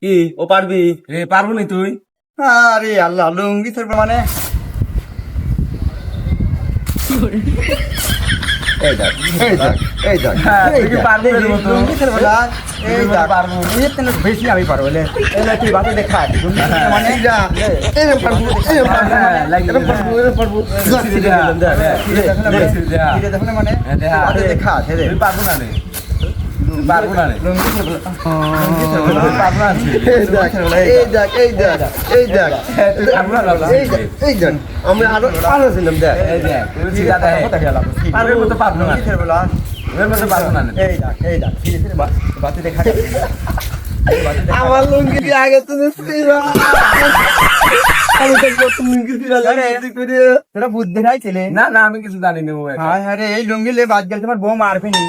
কি ও পারবি? এ পারবো নি তুই? আরে আল্লাহ, লুঙ্গি ধরবে মানে এই দেখ, এই দেখ, এই দেখ, হ্যাঁ, এই তুই কি দেখ, পারবি এর মতো? লুঙ্গি ধরবে না, এই তুই দেখ, পারবো। এর থেকে বেশি আমি পারবো বলে, এলে তুই বাতে দেখা, লুঙ্গি ধরবে মানে যা, এরম পারবো, এরম পারবো, হ্যাঁ, লাগিয়ে এরম দে, পারবো, এরম পারবো, ছিঁড়ে দে, ছিঁড়ে দেখো না, ছিঁড়ে দে, ছিঁড়ে দেখো না মানে, হ্যাঁ, দেখা। বাতে দেখা, ছেড়ে। তুই পারবো না রে, তুই পারবো না রে। লুঙ্গি ধরবে না, লুঙ্গি ধরবে না। তুই পারবো না রে। এই দেখ, এই দেখ, এই দেখ, এই দেখ, তুই পারবো না বাবা। এই দেখ, এই দেখ, আমরা আরো ছিলাম দেখ। এই দেখ, তুই ছিঁড়া দে। পারবো এর মতো পারবো না। লুঙ্গি ধরবে না। এর মতো পারবো না রে। এই দেখ, এই দেখ, ধীরে ধীরে বাতে দেখা। আমার লুঙ্গি দিয়ে আগে তুমি ছিঁড়া। আমি তো প্রথম লুঙ্গি ছিঁড়া লাগছে করে। তোরা বুদ্ধি নাই ছেলে। না না আমি কিছু জানি না ও হ্যাঁ হ্যাঁ রে, এই লুঙ্গি লে বাদ গেল তোমার বউ মারবে নি।